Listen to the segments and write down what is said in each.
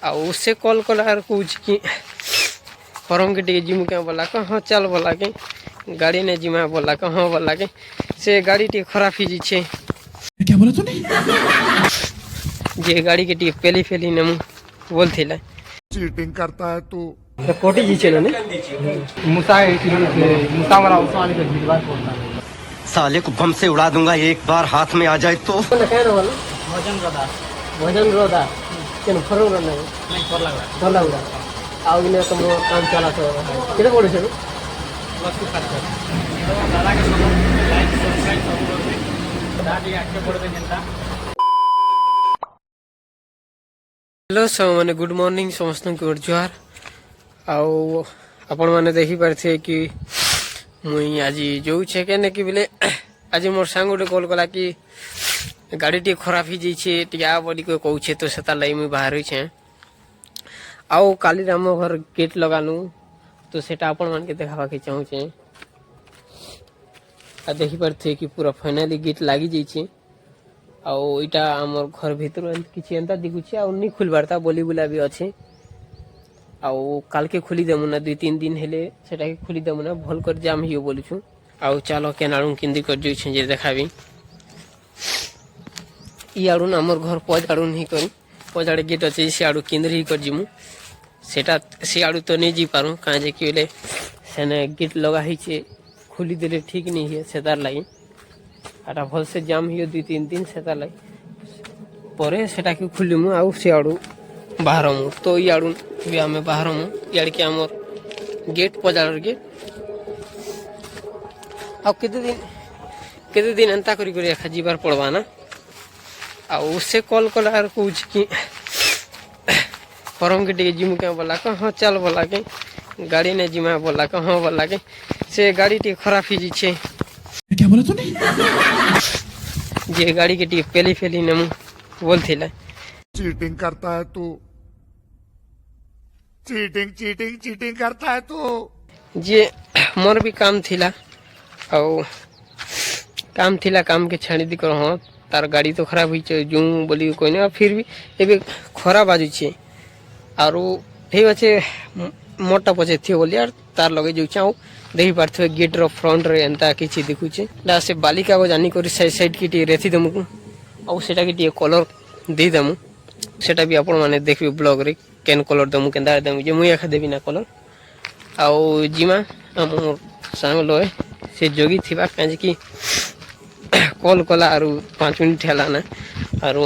से कॉल कला कौच कि फरम के टे जिमु क्या बोला कि हाँ चल बोला कि गाड़ी ने जिमा बोला कि हाँ बोला कि से गाड़ी टे खराब ही छे। क्या बोला तूने? जे गाड़ी के टे पहली पहली ने बोलते चीटिंग करता है तू। कोटी जी चलो ने मुसा वाला उस्मानी के दीवार फोड़ता है। साले को बम से उड़ा दूंगा एक बार हाथ में आ जाए तो। भजन रोदा केन फरो न नहीं फोड़ लग रहा भला उड़ा आउ ने तुम काम चला तो केते पड़े छे बस की खर्च दादा के सब लाइक सब्सक्राइब सब कर दादी आके पड़ दे जनता। हेलो सब माने गुड मॉर्निंग समस्त को जोहार। आउ आपण माने देखि पारथे कि मुई आज जो छे केने कि बिले आज मोर सांगोटे कॉल कला कि गाड़ी टी खराब ही जाइए टी आ बोली को कहूँ तो से लगे मुझे बाहर छे। आउ काली आम घर गेट लगानु तो सेटा आपण मान के देखावा के चाहूचे। आ देखि पारथे कि पूरा फाइनली गेट लागी जाइए। आउ इटा आमर घर भीतर किछि एंता दिखुछि आ नहीं खुलबारता बोली बुला भी अच्छे। आउ काल के खोली देमु ना 2-3 दिन हेले सेटा के खोली देमु ना भल कर जाम हियो बोलुछु। आउ चलो केनाळू किंदी कर जोइ छे जे देखाबी। इ आड़ू आमर घर पजाड़ू नहीं करी पजाड़े गेट अच्छे से आड़ू किंदरी ही कर जिमु सेटा से आड़ू तो नहीं जी पारू कहाँ जे कि बोले सेने गेट लगा ही छे खुली देले ठीक नहीं है सेतार लगी आटा भल से जाम हियो 2-3 दिन सेतार लगी परे सेटा के खुलिमु आउ से आड़ू बाहरमु तो इ आड़ू भी आमे बाहरमु याड़ के आमर गेट पजाड़ गेट आ केते दिन एंता करी करी रखा जीवार पड़वा ना। से कॉल कला कौच कि फरम के टे जिमु क्या बोला कि हाँ चल बोला कि गाड़ी ने जिमा बोला कि हाँ बोला कि से गाड़ी टे खराब ही छे। क्या बोला तूने? जे गाड़ी के टे पहली पहली ने बोलते चीटिंग करता है तू। चीटिंग करता है तू। जे मोर भी काम थिला और काम के छाड़ी दी करो हाँ तार गाड़ी तो खराब हुई जो बोली कोई नहीं फिर भी एबे खराब आजु छे आरो ठीक अच्छे मोटा पचे थी बोली यार तार लगे जो चाहू देखि पारथे गेट रो फ्रंट रे एंता किछि देखु छे दा से बाली कागज आनी करी साइड की टी रेथि दमु आ सेटा के टी कलर दे दमु सेटा भी आपण माने देखबे ब्लॉग रे केन कलर दमु केंदा दमु जे मुई एखा देबी ना कलर आउ जिमा हम सांग लय से जोगी थिबा काजे कि कॉल कला आरु 5 मिनट हैला ना आरु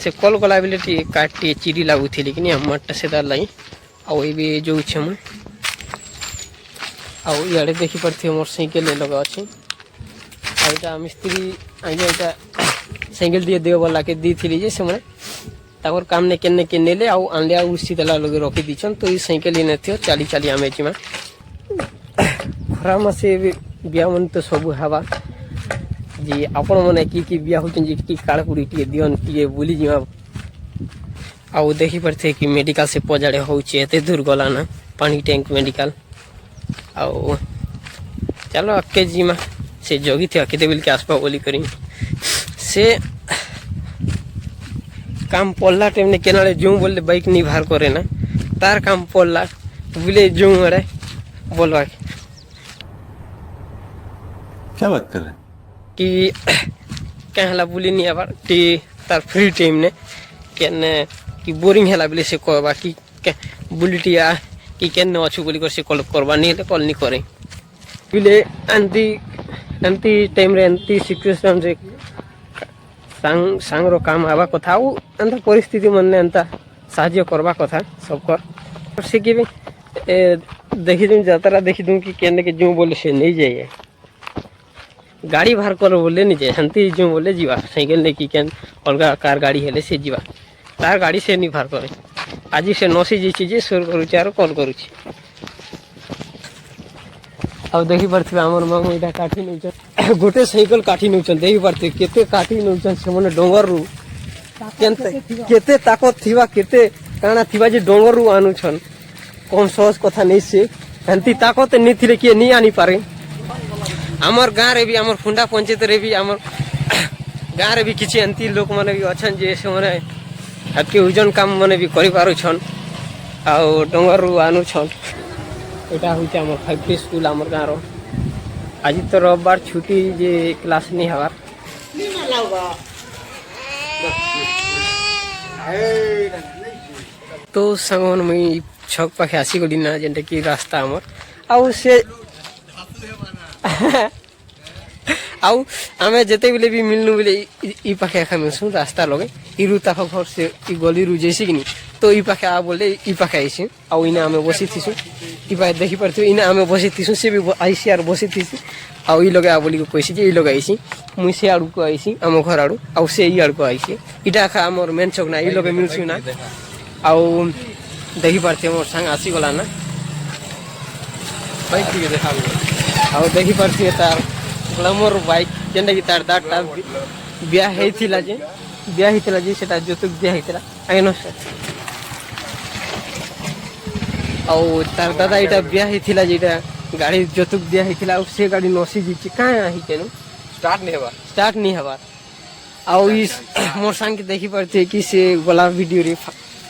से कॉल कला बिले टी काटी चिरी लागू थी लेकिन हमटा से दार लाई आ ओइ भी जो छ हम आ याडे देखि परथि मोर साइकिल लगा अछि आ एटा मिस्त्री आइजा एटा साइकिल दिए देव वाला के दी थिली जे समय ताकर काम ने केने के नेले आ आंडिया उसी दला लगे रखि दिछन तो ई साइकिल ने थियो चाली चाली आमे छिमा खरा मासे बिया मन तो सब हवा जी आपण मने की बिया होचन जी की काळ पुरी टी दियन टी बोली जिमा आउ देखि परथे कि मेडिकल से पजाड़े होचे एते दूर गला ना पानी टैंक मेडिकल आउ चलो अक्के जिमा से जोगी थे अके देबिल के आसपा बोली करी से काम पड़ला टाइम ने केनाले जो बोले बाइक नहीं बाहर करे ना तार काम पड़ला बोले जो अरे बोलवा क्या बात कर रहे हैं कि कहला बोली नहीं आबार टी तार फ्री टाइम ने केने कि बोरिंग हैला बोले से कहबा कि बुलिटिया कि केने अछु बोली कर से कॉल करबा नहीं तो कॉल नहीं करे बोले एंती टाइम रे एंती सिचुएशन रे सांग रो काम आवा कथा उ एंता परिस्थिति मन ने एंता साहाय्य करबा कथा सबकर से के देखि दूं जातरा देखि दूं कि केने के जो बोले से नहीं जाए गाड़ी बाहर कर बोले नहीं जाए हंती जो बोले जीवा साइकिल ने कि केन अलगा कार गाड़ी हेले से जीवा तार गाड़ी से नहीं बाहर करे आज से नसी जी चीज सोर करू चार कॉल करू अब देखि परथि हमर मामू इटा काठी नउचन गोटे साइकिल काठी नउचन देखि परथि केते काठी नउचन से मने डोंगर रु केते ताकत थिबा केते काना थिबा जे डोंगर रु आनुछन कौन सहज कथा नहीं से हंती ताकत नहीं थिले के नहीं आनी पारे आमर गाँव रे भी आमर फुंडा पंचायत रे भी आमर गाँव रे भी किछि एंती लोक माने भी अछन जे से माने ହାତକେ ଓଜନ କାମ ମାନେ ବି କରିପାରୁଛନ୍ ଆଉ ଡଙ୍ଗରରୁ ଆନୁଛନ୍। ଏଇଟା ହେଉଛି ଆମର 5T ସ୍କୁଲ ଆମର ଗାଁର। ଆଜି ତ ରବିବାର ଛୁଟି ଯେ କ୍ଲାସ୍ ନେଇ ହେବାର। ତ ସାଙ୍ଗମାନେ ମୁଇଁ ଛକ ପାଖେ ଆସିଗଲି ନା ଯେନ୍ଟାକି ରାସ୍ତା ଆମର ଆଉ ସେ ଆଉ ଆମେ ଯେତେବେଳେ ବି ମିଳନୁ ବୋଲେ ଇ ପାଖେ ଏକା ମିଶୁ ରାସ୍ତା ଲଗେ ଇରୁ ତାକ ଘର ସେ ଇ ଗଲିରୁ ଯାଇସି କିନି ତ ଇ ପାଖେ ଆ ବୋଲେ ଇ ପାଖେ ଆଇସି ଆଉ ଇନେ ଆମେ ବସିଥିସୁ ଇ ପାଖେ ଦେଖିପାରୁଥିବୁ ଇନେ ଆମେ ବସିଥିସୁ ସେ ବି ଆଇସି ଆର୍ ବସିଥିସି ଆଉ ଇ ଲଗେ ଆ ବୋଲି କହିସି ଯେ ଇ ଲଗେ ଆଇସି ମୁଇଁ ସେ ଆଡ଼କୁ ଆଇସି ଆମ ଘର ଆଡ଼ୁ ଆଉ ସେ ଇ ଆଡ଼କୁ ଆଇସି ଇଟା ଏକା ଆମର ମେନ୍ ଚକ୍ ନା ଇ ଲଗେ ମିଳୁଛୁ ନା ଆଉ ଦେଖିପାରୁଥିବେ ମୋର ସାଙ୍ଗ ଆସିଗଲା ନା ବାଇକ୍ ଟିକେ ଦେଖାବୁ ଆଉ ଦେଖିପାରୁଥିବେ ତାର ଗ୍ଲାମର ବାଇକ୍ ଯେନ୍ଟାକି ତାର ଦାଟା ବିହା ହେଇଥିଲା ଯେ ସେଟା ଯୌତୁକ ଦିଆ ହେଇଥିଲା ଆଜ୍ଞା ନମସ୍କାର ଆଉ ତାର ଦାଦା ଏଇଟା ବିହା ହେଇଥିଲା ଯେଟା ଗାଡ଼ି ଯୌତୁକ ଦିଆ ହେଇଥିଲା ଆଉ ସେ ଗାଡ଼ି ନସି ଯାଇଛି କାଁ ହେଇଛେନୁ ଷ୍ଟାର୍ଟ ନି ହେବାର ଆଉ ଇ ମୋର ସାଙ୍ଗକେ ଦେଖିପାରୁଥିବେ କି ସେ ଗଲା ଭିଡ଼ିଓରେ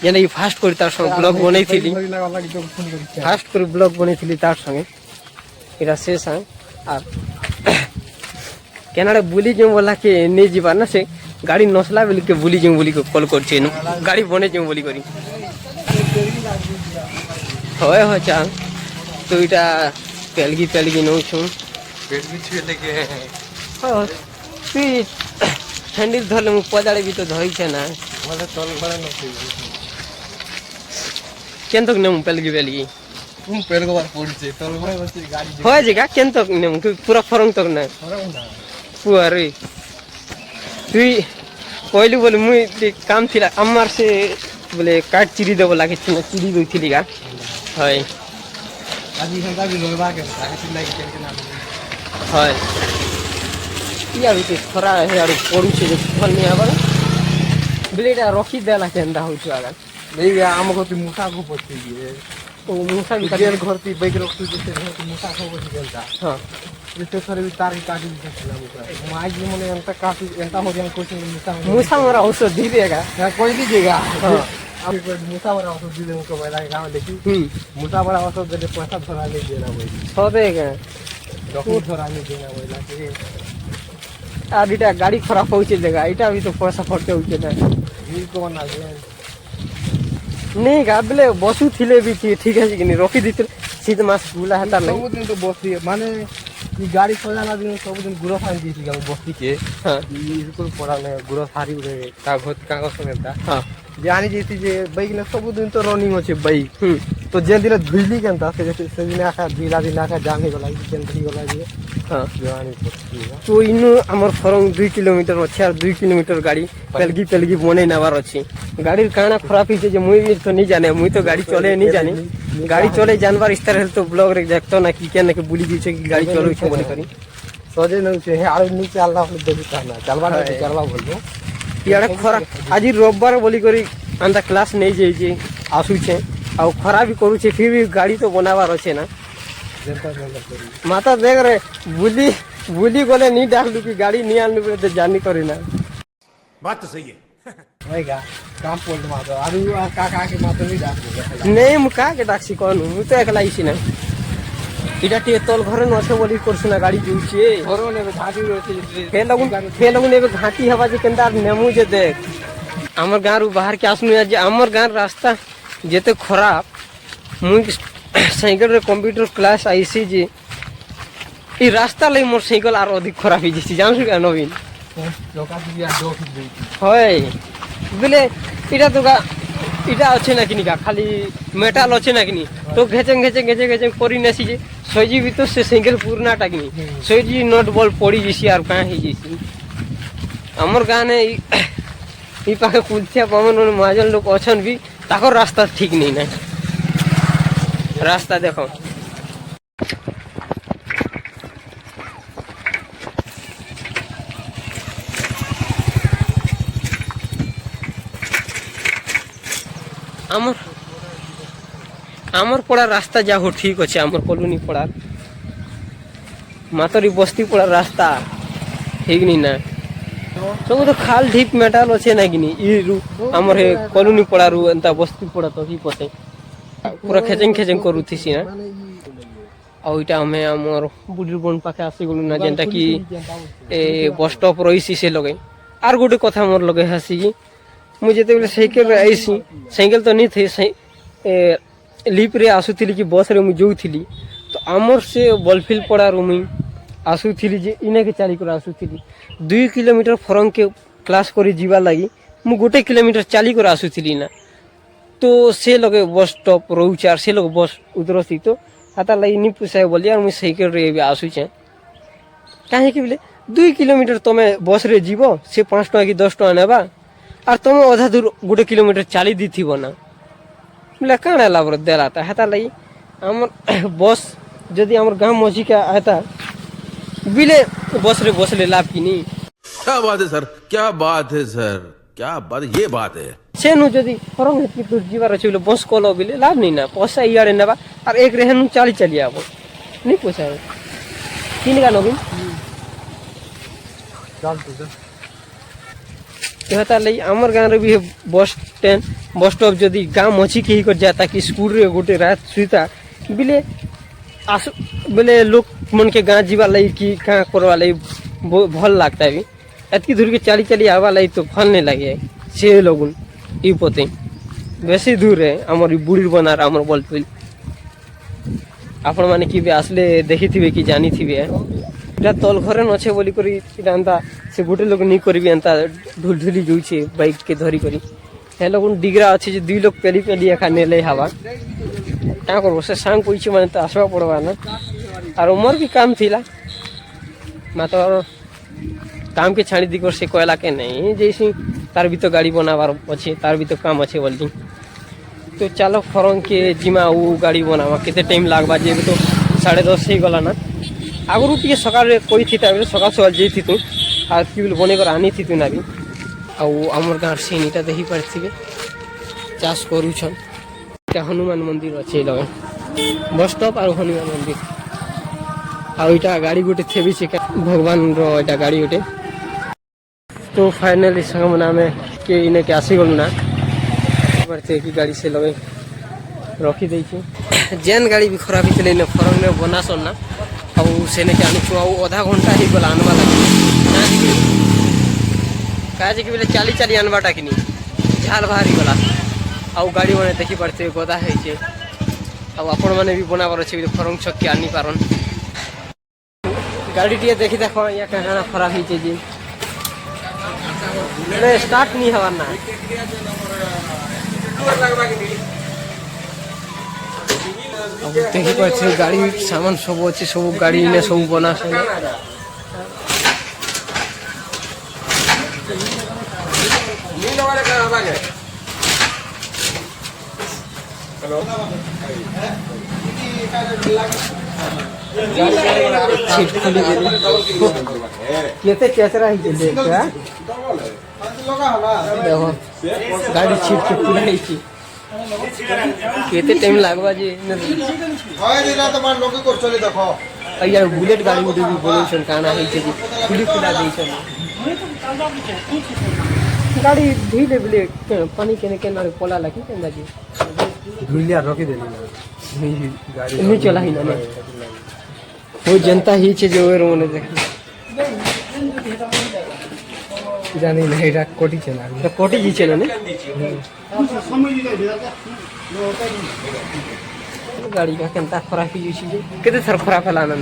ଯେନ୍ଟାକି ଫାଷ୍ଟ କରି ତାର ସଙ୍ଗେ ବ୍ଲଗ୍ ବନେଇଥିଲି ଫାଷ୍ଟ କରି ବ୍ଲଗ୍ ବନେଇଥିଲି ତାର ସଙ୍ଗେ ଏଇଟା ସେ ସାଙ୍ଗ ଆର୍ କେନାଡ଼େ ବୁଲି ଯାଉଁ ବୋଲାକେ ନେଇ ଯିବାର ନା ସେ ଗାଡ଼ି ନସଲା ବେଲିକେ ବୁଲି ଯାଉଁ ବୋଲି କଲ୍ କରିছে ଗାଡ଼ି ବନେଇ ଯାଉଁ ବୋଲି କରି হয় হয় ଚାଲ ତ ଏଇଟା পেলগি ନଉଛୁ হয় তুই হ্যান্ডেল ধরলে মু পদাড়ে বি তো ধরিছে না কেন তক নেমু পেলগি হয় যে গা কেন তক নেমু পুরা ফরং তক না পুয়ারে তুই কইলু বলে মুই কাম ଥିଲା আমার সে বলে কাট চিরি দেব লাগিছিল চিরি দইছিলি গা হয় আজি হেনকা বি লইবা কে লাগিছিল না হয় ইয়া বিতে খরা হে আর পড়ুছে যে ফল নি আবার বিলেটা রখি দেলা কেনদা হউছ আগা নেই আমকো তুই মুসা কো পড়ছি দিয়ে ও মুসা বি কাজের ঘর তুই বাইক রখতু যে মুসা কো পড়ছি দেলতা হ্যাঁ যেতে সরে তার কাটি দিছিলাম মাই যে মনে এন্তা কাটি এন্তা हो जाए कुछ मुसा मोरा औषध दी देगा कोई दीजिएगा हां आप मुसा मोरा औषध दी देंगे को बोला गांव देखी मुसा मोरा औषध दे पैसा थोड़ा ले देना भाई हो देगा डॉक्टर थोड़ा ले देना बोला कि आ बिटा गाड़ी खराब होचे देगा इटा भी तो पैसा खर्च होचे ना ई को ना नहीं गाबले बसु थिले भी ठीक है कि नहीं रखी दिते सीध मास बुला हता नहीं सब दिन तो बसती माने ई गाड़ी खोजाना दिन सब दिन गुरो फान दी थी बस्ती के हां ई स्कूल पढ़ा में गुरो सारी रे का घोत कागज समेता हां जानी जेती जे बाइक ने सब दिन तो रनिंग होचे बाइक तो जे दिन धुइली केनता से दिन आका दिन आका जामे गला केनती गला जे हां जानी पड़ती तो इनु हमर फरंग 2 किलोमीटर अछि और 2 किलोमीटर गाड़ी पेलगी बने नवार अछि गाड़ी काना खराब हिचे जे मुई तो नहीं जाने मुई तो गाड़ी चले नहीं जाने गाड़ी चले जानवर इस तरह तो ब्लॉग रे देखतो ना कि केन के बुली दिछे कि गाड़ी चलो छै बोले करी सजे न छै हे आरो नीचे अल्लाह ने देखि कहना चलवा बोलबो यार खरा आज रविवार बोली करी अंदा क्लास नहीं जाई जे आसु छे आ खरा भी करू छे फिर भी गाड़ी तो बनावार अछि ना माता देख रे बुली गले नहीं डालू कि गाड़ी नहीं आनू तो जानी करी ना बात तो सही है होएगा काम पोल मातो आरु काका के मातो नहीं डाक नहीं मु का के डाक्सी कोन मु तो एकला आइसी ना इटा टे तोल घर न छै बोली करछु ना गाड़ी जुछे घरो ने घाटी रहते फे लगुन ने घाटी हवा जे केंदार नेमु जे देख हमर गांव रु बाहर के आसनु जे हमर गांव रास्ता जेते खराब मु साइकिल रे कंप्यूटर क्लास आइसी जे ई रास्ता ले मोर साइकिल आरो अधिक खराब ही जसी जानसु का नवीन लोका दिया दो होय बिले इटा तो का इटा अच्छे ना किनी का खाली मेटाल अच्छे ना किनी तो घेचे परी नसी जे सोजी भी तो से साइकिल पूर्णा टाकिनी सोजी नट बॉल पड़ी जिसी आर का ही जिसी हमर गाने ई पाखे कुलथिया पवन महाजन लोग अछन भी ताकर रास्ता ठीक नहीं ना रास्ता देखो आमर पड़ा रास्ता जा हो ठीक अच्छे आमर कॉलोनी पड़ा मातरी बस्ती पड़ा रास्ता ठीक नहीं ना ସବୁ ତ ଖାଲ ଢିପ ମେଟାଲ ଅଛେ ନାଇଁ କିନି ଇ ରୁ ଆମର he କଲୋନି ପଡାରୁ ଏନ୍ତା ବସ୍ତି ପଡା ତ ହି ପତେ ପୁରା ଖେଚେଂ କରୁଥିସି ନା ଆଉ ଏଇଟା ଆମେ ଆମର ବୁଢୀ ବନ ପାଖେ ଆସିଗଲୁ ନା ଯେନ୍ଟା କି ଏ ବସ୍ ଷ୍ଟପ୍ ରହିଛି ସେ ଲଗେ ଆର ଗୋଟେ କଥା ମୋର ଲଗେ ଆସିକି ମୁଁ ଯେତେବେଳେ ସାଇକେଲରେ ଆଇସି ସାଇକେଲ ତ ନି ଥେ ଲିପ୍ରେ ଆସୁଥିଲି କି ବସ୍ରେ ମୁଁ ଯାଉଥିଲି ତ ଆମର ସେ ବଲଫିଲ ପଡ଼ାରୁ ମୁଇଁ ଆସୁଥିଲି ଯେ ଇନାକେ ଚାଲିକରି ଆସୁଥିଲି 2 କିଲୋମିଟର ଫରମକେ କ୍ଲାସ୍ କରି ଯିବା ଲାଗି ମୁଁ 1 କିଲୋମିଟର ଚାଲିକରି ଆସୁଥିଲି ନା तो से लगे बस स्टॉप रोचे आर से लोग बस उतरसी तो हाता लगी नी पुसाए बोली यार मुझे साइकिल रे आसुचे कहीं कि बोले 2 किलोमीटर तुम बस रे जीव से 5 टका कि 10 टका नेबा आर तुम अधा दूर 1 किलोमीटर चली दी थी ना बोले काण लाभ देला था हाता लगी आम बस जदि आम गाँव मझी का आता बिले बस रे बसले लाभ कि नहीं क्या बात है सर, क्या बात है सर, क्या बात, ये बात है। से नु जदि फरम हेतु दूर जीवार अछि बोले बस कलो बिले लाभ नहीं ना पैसा इयाड़े नेबा और एक रेहन चली आबो नहीं पैसा तीन का नवीन कहता लई हमर गाँव रे भी बस स्टैंड बस स्टॉप जदि गाँव मछी के ही कर जाता कि स्कूल रे गोटे रात सुईता बिले आस बोले लोग मन के गाँव जीवा लई कि का करवा लई भल लगता है एतकी दूर के चली आवा लई तो भल नहीं लगे से लोगुन इ पते बेसी दूर है आमर बुढ़ी बनार आमर बलफिल आपण माने कि आसले देखी थिबे कि जानी थिबे एटा तल घरे नछे बोली करी एटा से गोटे लोग नहीं करबी एंता ढुलढुली जोइछे बाइक के धरी करी हे लोगन डिगरा अछि जे 2 लोग पेली एखा नेले हवा का करबो से सांग कोइछि माने तो आसवा पड़वा ना और उमर भी काम थिला मात्र काम के छाड़ी दी से कहला के नहीं जैसे तार भी तो गाड़ी बनावार अच्छे तार भी तो काम अच्छे बोलती तो चलो फरम के जिमा वो गाड़ी बनावा केते टाइम लागबा जे तो 10:30 ही गला ना आगु टे सकाल कोई थी सकाल सकाल जाई तू आ कि बने कर आनी थी तू ना भी आ हमर गाँव सीनीटा देखी पारथिबे चाष करूछन हनुमान मंदिर अच्छे लगे बस स्टॉप और हनुमान मंदिर आईटा गाड़ी गोटे थेबी से भगवान रा गाड़ी गोटे तो फाइनली संग में के इने के आसी गलु ना बढ़ते कि गाड़ी से लगे रखी दी जेन गाड़ी भी खराब होते ना फरम में बनासन ना और से के आनी आधा घंटा ही गला आनवा लगे कहे कि बोले चली आनवाटा कि झाल बाहरी गला आउ गाड़ी मैंने देखी पारते गदा है आपण मैंने भी बनाबार अच्छे फरम छक के आनी पारन गाड़ी टे देखी देख या कहाँ खराब होती जी स्टार्ट नहीं हवार ना देखी पारे गाड़ी सामान सब अच्छे सब गाड़ी ने सब बना सीट खुली केते चेचरा ही देखो गाड़ी सीट के खुला ही केते टाइम लागबा जे होय दिला त मान लोग को चले देखो यार बुलेट गाड़ी उठे भी बोलछन काना है जे खुली खुला देछन गाड़ी धीरे बिले पानी केने केना पोला लगी केना जी धुलिया रखी देली गाड़ी नहीं चला ही ना वो जनता ही छे जो रोने देख जानी नहीं रा कोटी चला तो कोटी जी चला ने गाड़ी का केनता खराब ही छी केते सर खराब हला ना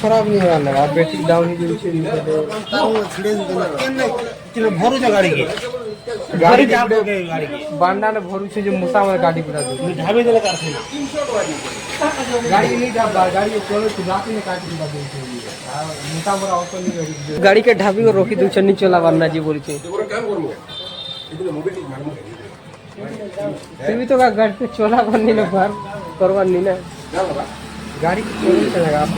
खराब नहीं होला बैटरी डाउन ही गई छे किलो भरू जा गाड़ी के गाड़ी बांडा ने भरू छे जो मुसा में गाड़ी पूरा दे ढाबे देले कार थे गाड़ी नहीं ढाबा गाड़ी चलो रात में काट दिया दे मुसा मोरा ऑटो नहीं गाड़ी के ढाबी को रोकी दू चन्नी चला वरना जी बोल के फिर भी तो गाड़ी पे चला बननी ना बाहर करवा नहीं ना गाड़ी चल चलेगा आप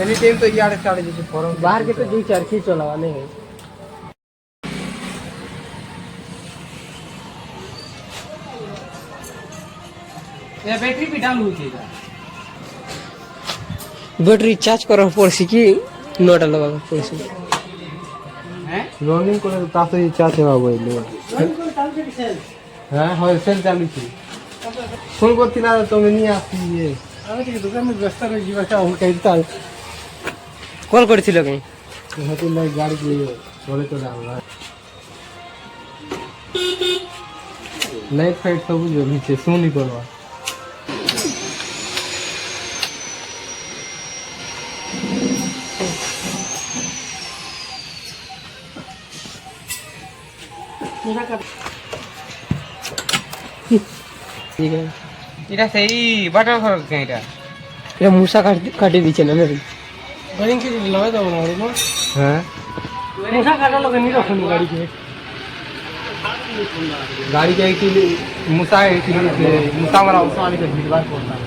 एनी टाइम तो यार चढ़ जैसे फॉर्म बाहर के तो दो चार खी चलावाने हैं ये बैटरी भी डाल हुई थी बैटरी चार्ज कर पड़सी कि नटा लगा पड़सी রনিং করে তাতে ইচ্ছা আছে বাবু এলে হ্যাঁ হোলসেল চালুছি ফোন করছিল তুমি নিয়ে আসছি আমি ঠিক দোকানে ব্যস্ত রয়ে যাবে কাল কল করেছিল কি হোটেল লাই গাড়ি দিয়ে চলে চলে আমরা লাইট ফাইট সব জ্বলছে শুনি করবা ঠিক আছে এটা সেই বাটার ঘর এটা এটা মূষা কাটি দিচ্ছে না নাকি গাড়ি কি লাগাই দাও না হ্যাঁ মূষা কাটা লোকে নি রাখুন গাড়িকে गाड़ी के एक मुसा मुसा हमारा उस्मानी के भीड़भाड़ पड़ता है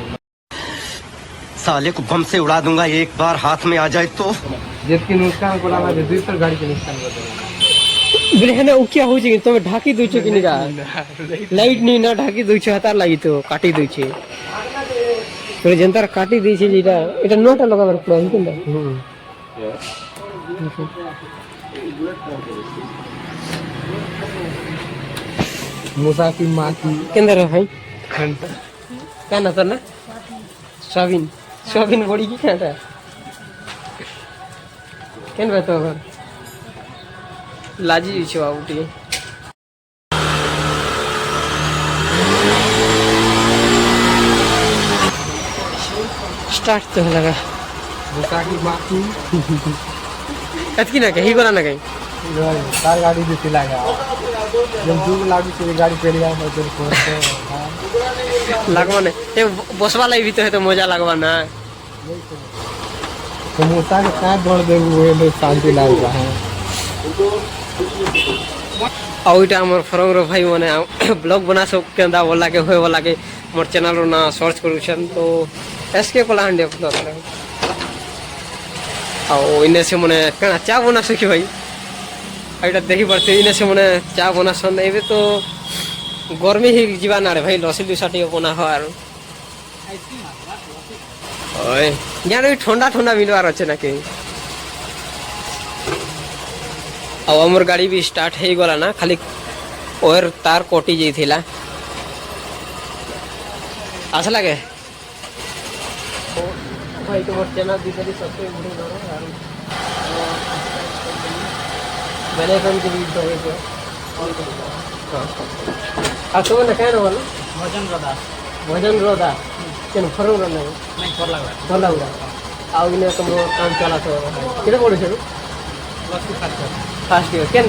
साले को बम से उड़ा दूंगा एक बार हाथ में आ जाए तो जिसकी नुकसान को लाना है दूसरी गाड़ी के नुकसान कर देना बोले है ना वो क्या हो जाएगी तुम्हें ढाकी दूचे कि नहीं लाइट नहीं ना ढाकी दूचे हातार लगी तो काटी दूचे तो जनता काटी दीछे जेटा এটা নটা লাগাবার প্ল্যান কিন্তু मुसा की माँ की কেন্দ্র ভাই घंटा কেন তো না সবিন সবিন বড়ি কি কেনটা কেন বে তো লাজি দিছো বাবুটি स्टार्ट तो लगा मुसा की माँ की कतकी ना कहीं गोला ना कहीं कार गाड़ी भी चलाएगा जब दूर लागू से गाड़ी पे लिया तो लगवा नहीं ये बस वाला भी तो है तो मजा लगवा ना तो मुसा के साथ दौड़ दे वो शांति लाग रहा है और इटा हमर फरंग रो भाई माने ब्लॉग बना सब केंदा वाला के होय वाला के मोर चैनल रो ना सर्च करूछन तो एसके कोला हंडे अपलोड करे आ इने से मने कना चा बना सकी भाई आइटा देखि पड़ते इने से मने चा बना सन एबे तो गर्मी ही जीवा ना रे भाई लसी दुसाटी बना हो आरो ओए यार ठंडा ठंडा मिलवार আছে নাকি अब हमर गाड़ी भी स्टार्ट हो गला ना खाली ओर तार कोटी जाइथिला आस लगे भाई तुम्हार चैनल दिखली सबसे बड़ी करो यार मैंने कौन की वीडियो है जो आ तो ना कहनो वाला भजन रोदा केन फरो रन नहीं कर लगा आउ ने तुम काम चला तो केते बोले छे फास्ट ईयर केन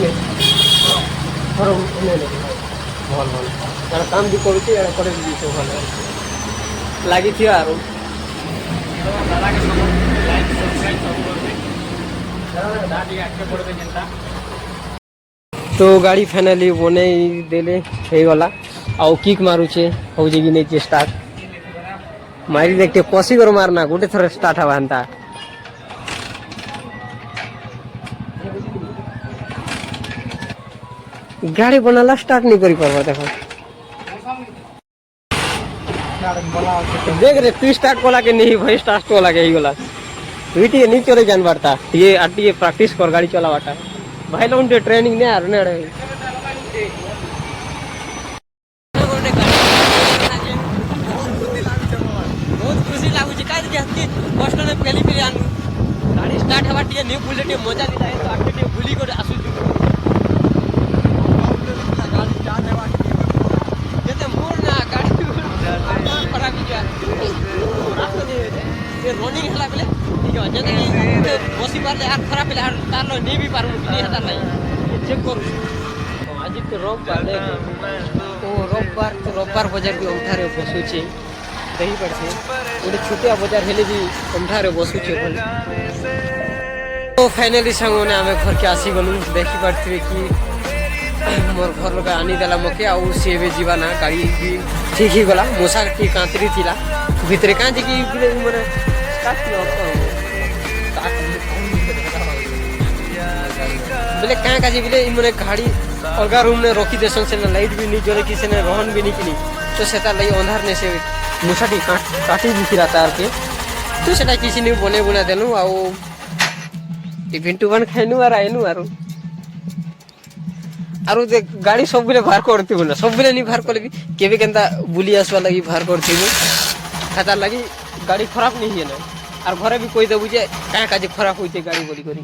फरो ने ले भल भल तार काम भी करू छी एरा करे दी तो भल लागि थी आरो दादा के सब लाइक सब्सक्राइब सब कर दे दादी आके पड़ दे जनता तो गाड़ी फाइनली बने देले हे वाला आउ किक मारू छे हो जेगी नै जे स्टार्ट मारी देखते पसी कर मारना गोटे थर स्टार्ट हवा हंता गाड़ी बनाला स्टार्ट नहीं करी परबा देखो देख रे तू स्टार्ट कोला के नहीं भाई स्टार्ट कोला के ही गोला वीटी नहीं चले जान पड़ता ये आटी प्रैक्टिस कर गाड़ी चलावाटा भाई लोग ट्रेनिंग नहीं आ रहे रे बहुत खुशी लागू छै काहे कि हती कष्ट ने पहली पहली आनु गाड़ी स्टार्ट हवा टिए न्यू बुलेट मजा नहीं आए तो आके टिए भूली कर आसु गाड़ी स्टार्ट हवा जते मोर ना गाड़ी खराब गया रास्ता दे ये रनिंग हला बेले ठीक है जते कि बसी पारले आर खराब बेले आर तार लो नहीं भी पारु नहीं हता नहीं चेक करू आज के रविवार ले ओ रविवार बाजार भी उठारे बसु छी दही पड़ছে गोटे छोटिया बाजार हेले भी उठारे बसु छी तो फाइनली संगने आमे घर के आसी गलु देखि पड़थि कि मोर घर लोग आनी देला मके आ से बे जीवा ना गाड़ी भी ठीक ही गला मोसा की कांतरी थिला भीतर का जे कि माने स्टार्ट बोले कहाँ का जी बोले माने गाड़ी अलगा रूम में रखी देसन से लाइट भी नहीं जले किसी ने रोहन भी नहीं किनी तो सेता लई अंधार ने से मुसाटी काटी दिखिरा तार के तो सेटा किसी ने बने देनु आ इवेंट वन खाइनु आ आइनु आरो আর গাড়ি সবগুলো বাহার করতে না সবগুলো নি বাহার করলে কেবে কেনতা বুলি আসবা লাগি বাহার করতে তার লাগি গাড়ি খারাপ নেই হিয়ে না আর ঘরে বি কই দেবু যে কাঁ কাজে খারাপ হইছে গাড়ি বলি করি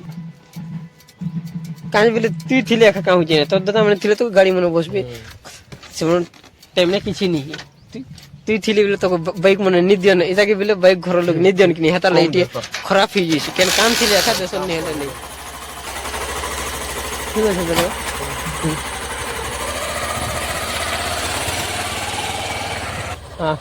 কাজ বলে তুই থিলে একা কাঁ হইছে না তোর দাদা মানে থিলে তো গাড়ি মনে বসবে সেমন টাইমে কিছু নেই তুই থিলি বলে তোকে বাইক মনে নিদিও না এটাকে বলে বাইক ঘর লোক নিদিও কিনি হেতার লাইটি খারাপ হয়ে যাইছে কেন কাম থিলে একা দেশন নেই হেতার নেই ঠিক আছে দাদা হ্যাঁ